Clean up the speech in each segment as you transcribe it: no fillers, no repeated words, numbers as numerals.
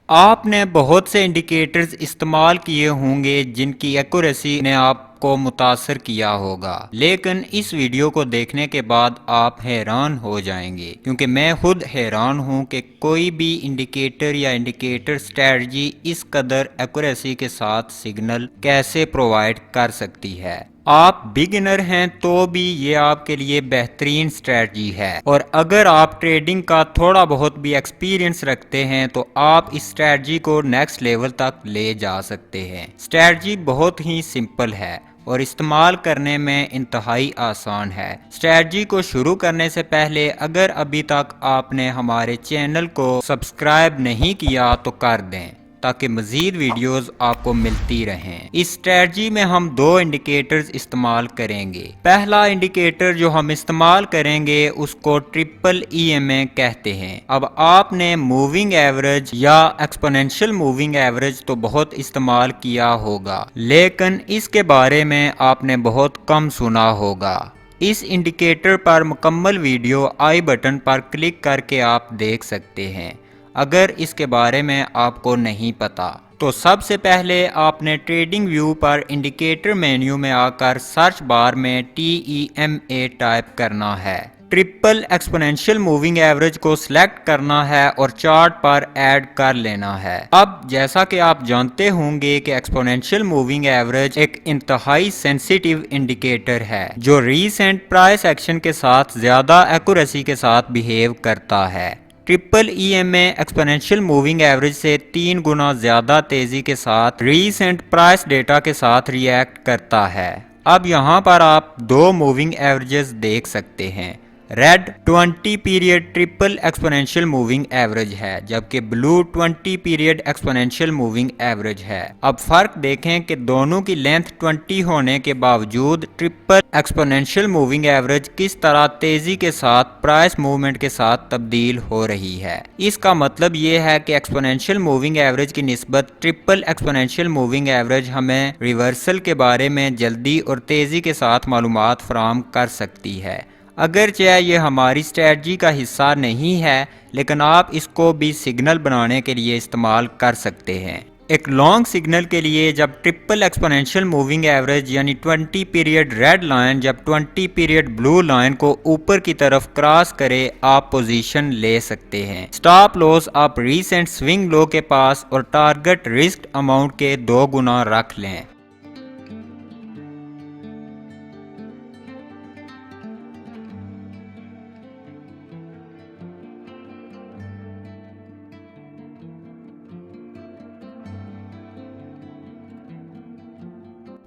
आपने बहुत से इंडिकेटर्स इस्तेमाल किए होंगे जिनकी एक्यूरेसी ने आपको मुतासर किया होगा, लेकिन इस वीडियो को देखने के बाद आप हैरान हो जाएंगे, क्योंकि मैं खुद हैरान हूं कि कोई भी इंडिकेटर या इंडिकेटर स्ट्रेटजी इस कदर एक्यूरेसी के साथ सिग्नल कैसे प्रोवाइड कर सकती है। आप बिगिनर हैं तो भी ये आपके लिए बेहतरीन स्ट्रेटजी है, और अगर आप ट्रेडिंग का थोड़ा बहुत भी एक्सपीरियंस रखते हैं तो आप इस स्ट्रेटजी को नेक्स्ट लेवल तक ले जा सकते हैं। स्ट्रेटजी बहुत ही सिंपल है और इस्तेमाल करने में इंतहाई आसान है। स्ट्रेटजी को शुरू करने से पहले अगर अभी तक आपने हमारे चैनल को सब्सक्राइब नहीं किया तो कर दें, ताकि मज़ीद वीडियोस आपको मिलती रहें। इस स्ट्रेटजी में हम दो इंडिकेटर्स इस्तेमाल करेंगे। पहला इंडिकेटर जो हम इस्तेमाल करेंगे उसको ट्रिपल EMA कहते हैं। अब आपने मूविंग एवरेज या एक्सपोनेंशियल मूविंग एवरेज तो बहुत इस्तेमाल किया होगा, लेकिन इसके बारे में आपने बहुत कम सुना होगा। इस इंडिकेटर पर मुकम्मल वीडियो आई बटन पर क्लिक करके आप देख सकते हैं, अगर इसके बारे में आपको नहीं पता। तो सबसे पहले आपने ट्रेडिंग व्यू पर इंडिकेटर मेन्यू में आकर सर्च बार में TEMA टाइप करना है। ट्रिपल एक्सपोनेंशियल मूविंग एवरेज को सिलेक्ट करना है और चार्ट पर ऐड कर लेना है। अब जैसा कि आप जानते होंगे कि एक्सपोनेंशियल मूविंग एवरेज एक इंतहाई सेंसिटिव इंडिकेटर है जो रीसेंट प्राइस एक्शन के साथ ज्यादा एक्यूरेसी के साथ बिहेव करता है। Triple EMA exponential moving average से 3 गुना ज्यादा तेजी के साथ रीसेंट प्राइस डेटा के साथ रिएक्ट करता है। अब यहाँ पर आप दो मूविंग एवरेजेस देख सकते हैं। Red 20 period triple exponential moving average है, जबकि blue 20 period exponential moving average है। अब फर्क देखें कि दोनों की लेंथ 20 होने के बावजूद ट्रिपल एक्सपोनेंशियल मूविंग एवरेज किस तरह तेजी के साथ प्राइस मूवमेंट के साथ तब्दील हो रही है। इसका मतलब ये है कि एक्सपोनेंशियल मूविंग एवरेज की निस्बत ट्रिपल एक्सपोनेंशियल मूविंग एवरेज हमें रिवर्सल के बारे में जल्दी और तेजी के साथ मालूमात फराहम कर सकती है। अगरचे ये हमारी स्ट्रेटजी का हिस्सा नहीं है, लेकिन आप इसको भी सिग्नल बनाने के लिए इस्तेमाल कर सकते हैं। एक लॉन्ग सिग्नल के लिए जब ट्रिपल एक्सपोनेंशियल मूविंग एवरेज यानी 20 पीरियड रेड लाइन जब 20 पीरियड ब्लू लाइन को ऊपर की तरफ क्रॉस करे, आप पोजीशन ले सकते हैं। स्टॉप लॉस आप रीसेंट स्विंग लो के पास और टारगेट रिस्क अमाउंट के 2 गुना रख लें।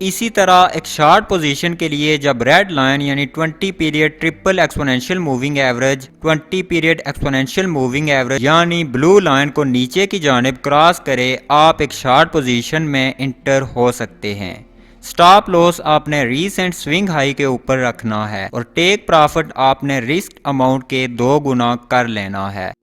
इसी तरह एक शॉर्ट पोजीशन के लिए जब रेड लाइन यानी 20 period triple exponential moving average 20 period exponential moving average यानी ब्लू लाइन को नीचे की जानिब क्रॉस करे, आप एक शॉर्ट पोजीशन में इंटर हो सकते हैं। स्टॉप लॉस आपने रीसेंट स्विंग हाई के ऊपर रखना है और टेक प्रॉफिट आपने रिस्क अमाउंट के 2 गुना कर लेना है।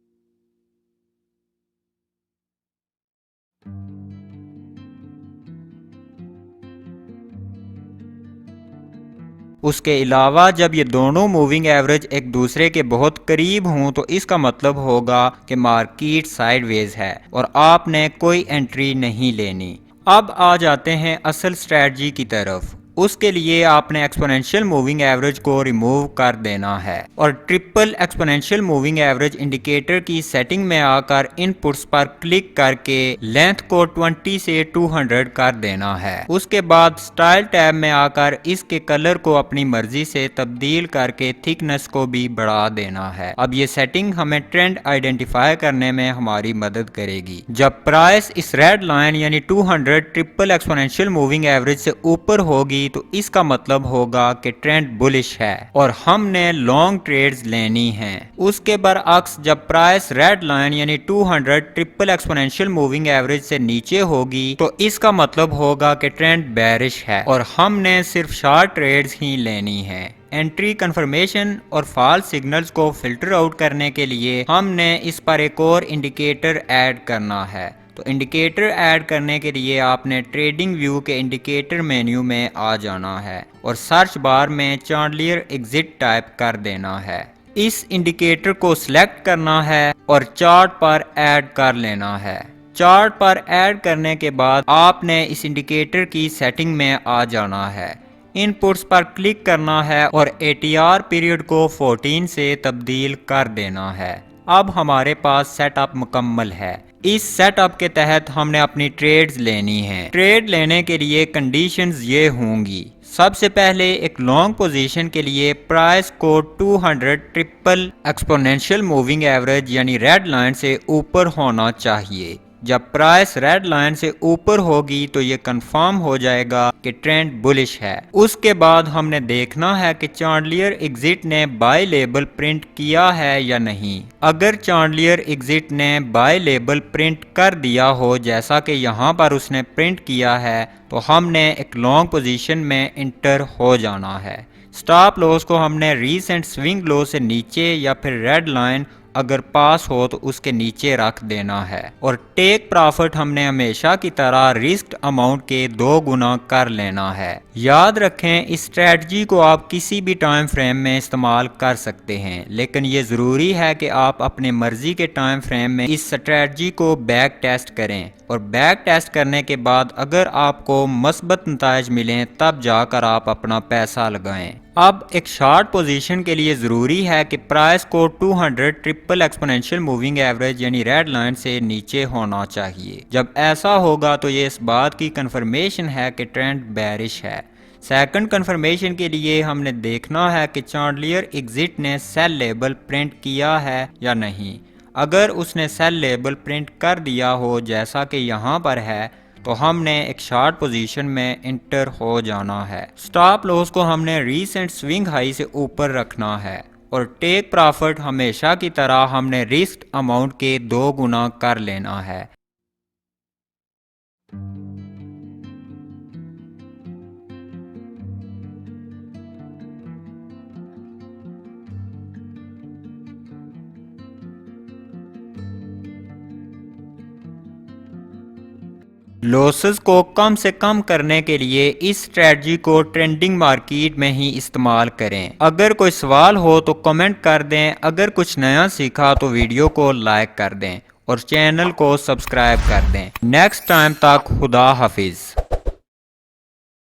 उसके अलावा जब ये दोनों मूविंग एवरेज एक दूसरे के बहुत करीब हों तो इसका मतलब होगा कि मार्केट साइडवेज है और आपने कोई एंट्री नहीं लेनी। अब आ जाते हैं असल स्ट्रेटजी की तरफ। उसके लिए आपने एक्सपोनेंशियल मूविंग एवरेज को रिमूव कर देना है और triple exponential moving average indicator की सेटिंग में आकर इनपुट्स पर क्लिक करके लेंथ को 20 से 200 कर देना है। उसके बाद स्टाइल टैब में आकर इसके कलर को अपनी मर्जी से तब्दील करके थिकनेस को भी बढ़ा देना है। अब ये सेटिंग हमें ट्रेंड आइडेंटिफाई करने में हमारी मदद करेगी। जब प्राइस इस रेड लाइन यानी 200 ट्रिपल एक्सपोनेंशियल मूविंग एवरेज से ऊपर होगी तो इसका मतलब होगा कि ट्रेंड बुलिश है और हमने लॉन्ग ट्रेड्स लेनी हैं। उसके बरअक्स जब प्राइस रेड लाइन यानी 200 ट्रिपल एक्सपोनेंशियल मूविंग एवरेज से नीचे होगी तो इसका मतलब होगा कि ट्रेंड बेरिश है और हमने सिर्फ शॉर्ट ट्रेड्स ही लेनी है। एंट्री कंफर्मेशन और फॉल्स सिग्नल्स को फिल्टर आउट करने के लिए हमने इस पर एक और इंडिकेटर ऐड करना है। तो इंडिकेटर ऐड करने के लिए आपने ट्रेडिंग व्यू के इंडिकेटर मेन्यू में आ जाना है और सर्च बार में चांडलियर एग्जिट टाइप कर देना है। इस इंडिकेटर को सिलेक्ट करना है और चार्ट पर ऐड कर लेना है। चार्ट पर ऐड करने के बाद आपने इस इंडिकेटर की सेटिंग में आ जाना है। इनपुट्स पर क्लिक करना है और ATR पीरियड को 14 से तब्दील कर देना है। अब हमारे पास सेटअप मुकम्मल है। इस सेटअप के तहत हमने अपनी ट्रेड्स लेनी है। ट्रेड लेने के लिए कंडीशंस ये होंगी। सबसे पहले एक लॉन्ग पोजीशन के लिए प्राइस को 200 ट्रिपल एक्सपोनेंशियल मूविंग एवरेज यानी रेड लाइन से ऊपर होना चाहिए। जब प्राइस रेड लाइन से ऊपर होगी तो ये कंफर्म हो जाएगा कि ट्रेंड बुलिश है। उसके बाद हमने देखना है कि चांडलियर एग्जिट ने बाय लेबल प्रिंट किया है या नहीं। अगर चांडलियर एग्जिट ने बाय लेबल प्रिंट कर दिया हो जैसा कि यहाँ पर उसने प्रिंट किया है तो हमने एक लॉन्ग पोजीशन में इंटर हो जाना है। स्टॉप लॉस को हमने रीसेंट स्विंग लो से नीचे या फिर रेड लाइन अगर पास हो तो उसके नीचे रख देना है। और टेक प्रॉफिट हमने हमेशा की तरह रिस्क अमाउंट के 2 गुना कर लेना है। याद रखें इस स्ट्रेटजी को आप किसी भी टाइम फ्रेम में इस्तेमाल कर सकते हैं, लेकिन ये ज़रूरी है कि आप अपने मर्जी के टाइम फ्रेम में इस स्ट्रेटजी को बैक टेस्ट करें और बैक टेस्ट करने के बाद अगर आपको मस्बत नताइज मिलें तब जाकर आप अपना पैसा लगाएं। अब एक शॉर्ट पोजीशन के लिए ज़रूरी है कि प्राइस को 200 ट्रिपल एक्सपोनेंशियल मूविंग एवरेज यानी रेड लाइन से नीचे होना चाहिए। जब ऐसा होगा तो ये इस बात की कंफर्मेशन है कि ट्रेंड बेरिश है। सेकंड कंफर्मेशन के लिए हमने देखना है कि चांडलियर एग्जिट ने सेल लेबल प्रिंट किया है या नहीं। अगर उसने सेल लेबल प्रिंट कर दिया हो जैसा कि यहाँ पर है तो हमने एक शॉर्ट पोजीशन में इंटर हो जाना है। स्टॉप लॉस को हमने रीसेंट स्विंग हाई से ऊपर रखना है और टेक प्रॉफिट हमेशा की तरह हमने रिस्क अमाउंट के 2 गुना कर लेना है। लॉसेस को कम से कम करने के लिए इस स्ट्रेटजी को ट्रेंडिंग मार्केट में ही इस्तेमाल करें। अगर कोई सवाल हो तो कमेंट कर दें। अगर कुछ नया सीखा तो वीडियो को लाइक कर दें और चैनल को सब्सक्राइब कर दें। नेक्स्ट टाइम तक खुदा हाफिज।